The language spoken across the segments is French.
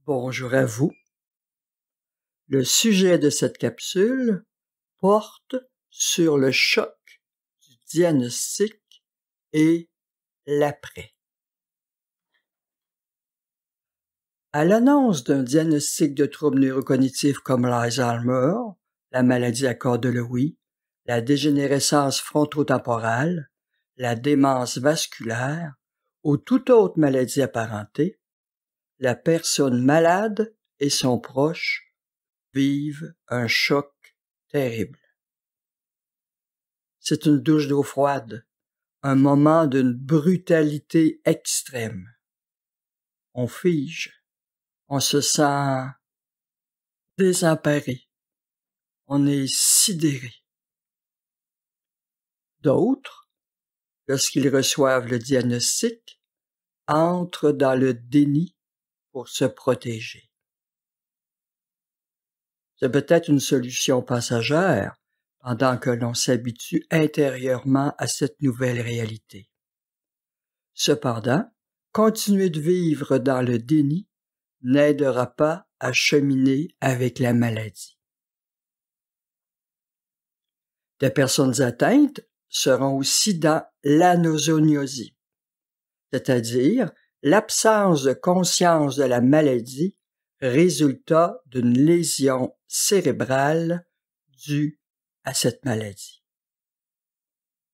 Bonjour à vous. Le sujet de cette capsule porte sur le choc du diagnostic et l'après. À l'annonce d'un diagnostic de troubles neurocognitifs comme l'Alzheimer, la maladie à corps de Lewy, la dégénérescence frontotemporale, la démence vasculaire ou toute autre maladie apparentée, la personne malade et son proche vivent un choc terrible. C'est une douche d'eau froide, un moment d'une brutalité extrême. On fige, on se sent désemparé, on est sidéré. D'autres, lorsqu'ils reçoivent le diagnostic, entrent dans le déni pour se protéger. C'est peut-être une solution passagère pendant que l'on s'habitue intérieurement à cette nouvelle réalité. Cependant, continuer de vivre dans le déni n'aidera pas à cheminer avec la maladie. Des personnes atteintes seront aussi dans l'anosognosie, c'est-à-dire l'absence de conscience de la maladie résultat d'une lésion cérébrale due à cette maladie.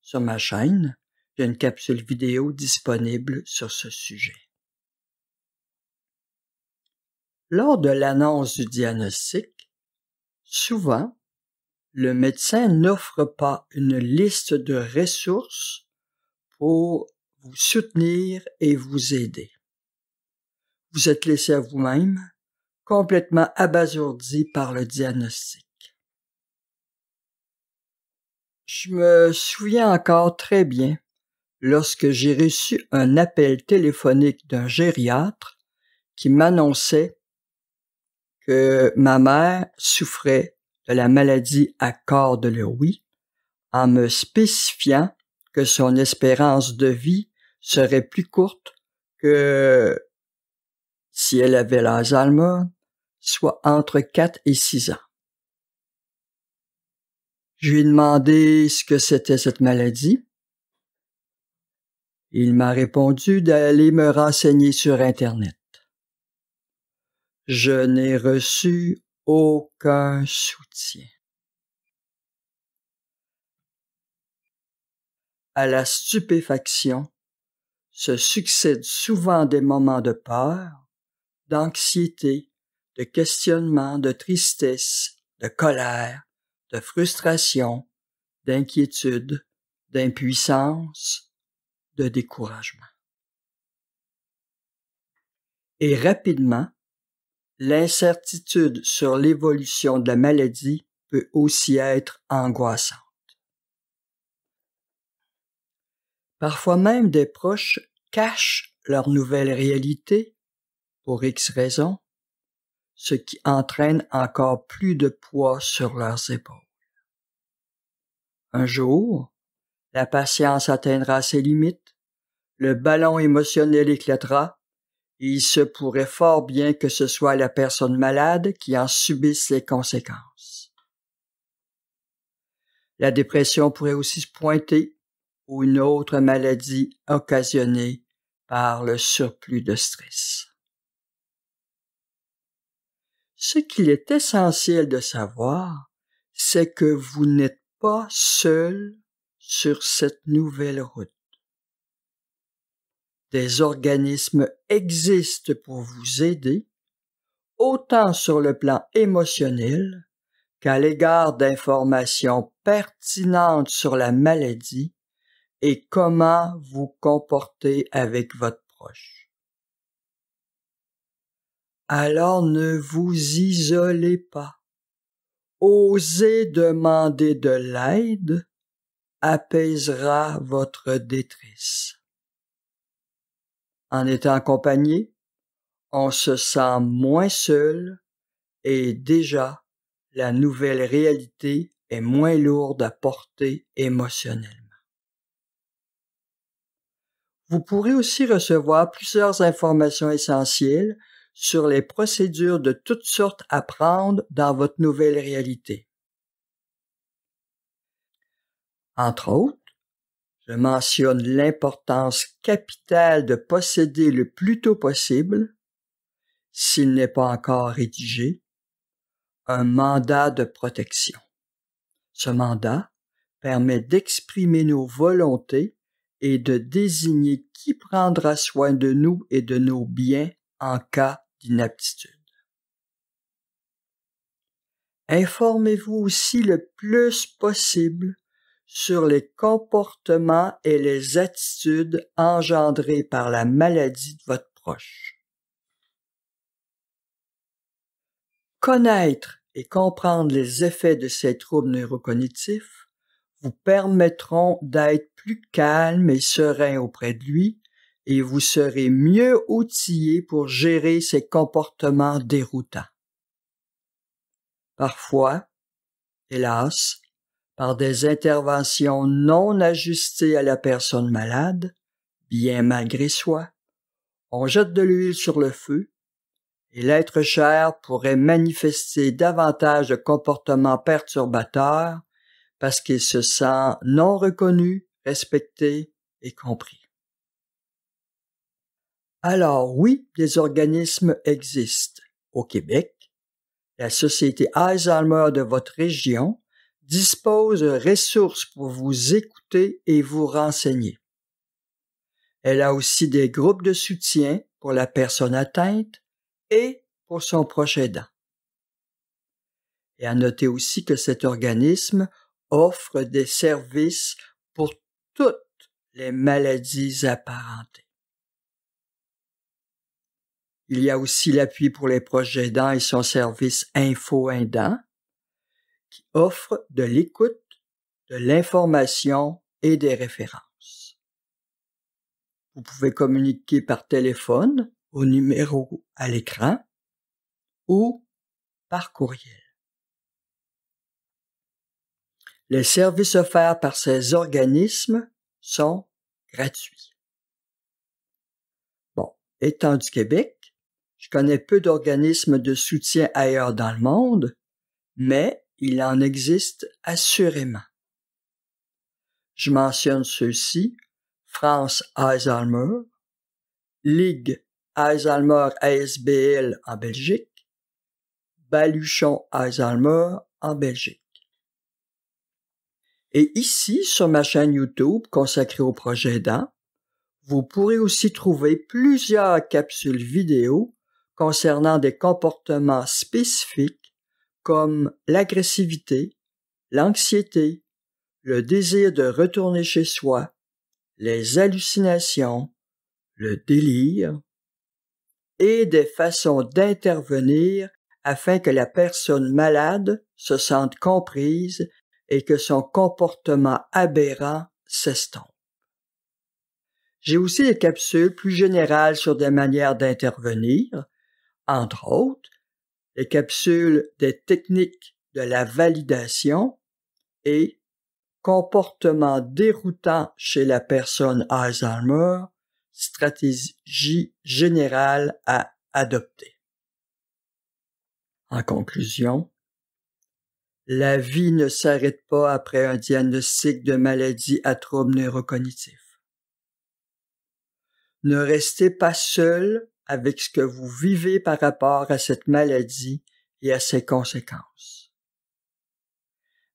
Sur ma chaîne, j'ai une capsule vidéo disponible sur ce sujet. Lors de l'annonce du diagnostic, souvent, le médecin n'offre pas une liste de ressources pour vous soutenir et vous aider. Vous êtes laissé à vous-même, complètement abasourdi par le diagnostic. Je me souviens encore très bien lorsque j'ai reçu un appel téléphonique d'un gériatre qui m'annonçait que ma mère souffrait de la maladie à corps de Lewy en me spécifiant que son espérance de vie serait plus courte que si elle avait l'Alzheimer, soit entre 4 et 6 ans. Je lui ai demandé ce que c'était cette maladie. Il m'a répondu d'aller me renseigner sur Internet. Je n'ai reçu aucun soutien. À la stupéfaction se succèdent souvent des moments de peur, d'anxiété, de questionnement, de tristesse, de colère, de frustration, d'inquiétude, d'impuissance, de découragement. Et rapidement, l'incertitude sur l'évolution de la maladie peut aussi être angoissante. Parfois même des proches cachent leur nouvelle réalité pour X raisons, ce qui entraîne encore plus de poids sur leurs épaules. Un jour, la patience atteindra ses limites, le ballon émotionnel éclatera, et il se pourrait fort bien que ce soit la personne malade qui en subisse les conséquences. La dépression pourrait aussi se pointer, ou une autre maladie occasionnée par le surplus de stress. Ce qu'il est essentiel de savoir, c'est que vous n'êtes pas seul sur cette nouvelle route. Des organismes existent pour vous aider, autant sur le plan émotionnel qu'à l'égard d'informations pertinentes sur la maladie et comment vous comporter avec votre proche. Alors ne vous isolez pas. Osez demander de l'aide apaisera votre détresse. En étant accompagné, on se sent moins seul et déjà la nouvelle réalité est moins lourde à porter émotionnellement. Vous pourrez aussi recevoir plusieurs informations essentielles sur les procédures de toutes sortes à prendre dans votre nouvelle réalité. Entre autres, je mentionne l'importance capitale de posséder le plus tôt possible, s'il n'est pas encore rédigé, un mandat de protection. Ce mandat permet d'exprimer nos volontés et de désigner qui prendra soin de nous et de nos biens en cas d'inaptitude. Informez-vous aussi le plus possible sur les comportements et les attitudes engendrées par la maladie de votre proche. Connaître et comprendre les effets de ces troubles neurocognitifs vous permettront d'être plus calme et serein auprès de lui et vous serez mieux outillé pour gérer ces comportements déroutants. Parfois, hélas, par des interventions non ajustées à la personne malade, bien malgré soi, on jette de l'huile sur le feu et l'être cher pourrait manifester davantage de comportements perturbateurs parce qu'il se sent non reconnu, respecté et compris. Alors oui, des organismes existent. Au Québec, la Société Alzheimer de votre région dispose de ressources pour vous écouter et vous renseigner. Elle a aussi des groupes de soutien pour la personne atteinte et pour son proche aidant. Et à noter aussi que cet organisme offre des services pour toutes les maladies apparentées. Il y a aussi l'appui pour les proches aidants et son service Info-Aidant qui offre de l'écoute, de l'information et des références. Vous pouvez communiquer par téléphone au numéro à l'écran ou par courriel. Les services offerts par ces organismes sont gratuits. Bon, étant du Québec, je connais peu d'organismes de soutien ailleurs dans le monde, mais il en existe assurément. Je mentionne ceux-ci: France Alzheimer, Ligue Alzheimer ASBL en Belgique, Baluchon Alzheimer en Belgique. Et ici, sur ma chaîne YouTube consacrée au projet aidant, vous pourrez aussi trouver plusieurs capsules vidéo concernant des comportements spécifiques comme l'agressivité, l'anxiété, le désir de retourner chez soi, les hallucinations, le délire, et des façons d'intervenir afin que la personne malade se sente comprise et que son comportement aberrant s'estompe. J'ai aussi des capsules plus générales sur des manières d'intervenir, entre autres, les capsules des techniques de la validation et comportement déroutant chez la personne Alzheimer, stratégie générale à adopter. En conclusion, la vie ne s'arrête pas après un diagnostic de maladie à troubles neurocognitifs. Ne restez pas seul avec ce que vous vivez par rapport à cette maladie et à ses conséquences.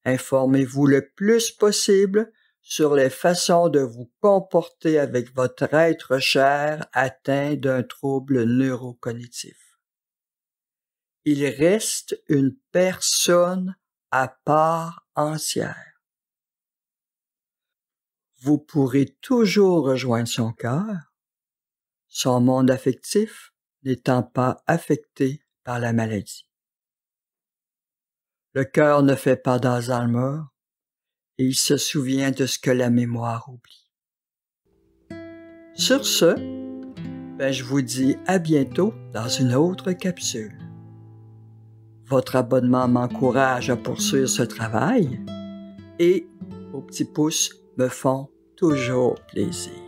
Informez-vous le plus possible sur les façons de vous comporter avec votre être cher atteint d'un trouble neurocognitif. Il reste une personne à part entière. Vous pourrez toujours rejoindre son cœur, son monde affectif n'étant pas affecté par la maladie. Le cœur ne fait pas d'Alzheimer et il se souvient de ce que la mémoire oublie. Sur ce, je vous dis à bientôt dans une autre capsule. Votre abonnement m'encourage à poursuivre ce travail et vos petits pouces me font toujours plaisir.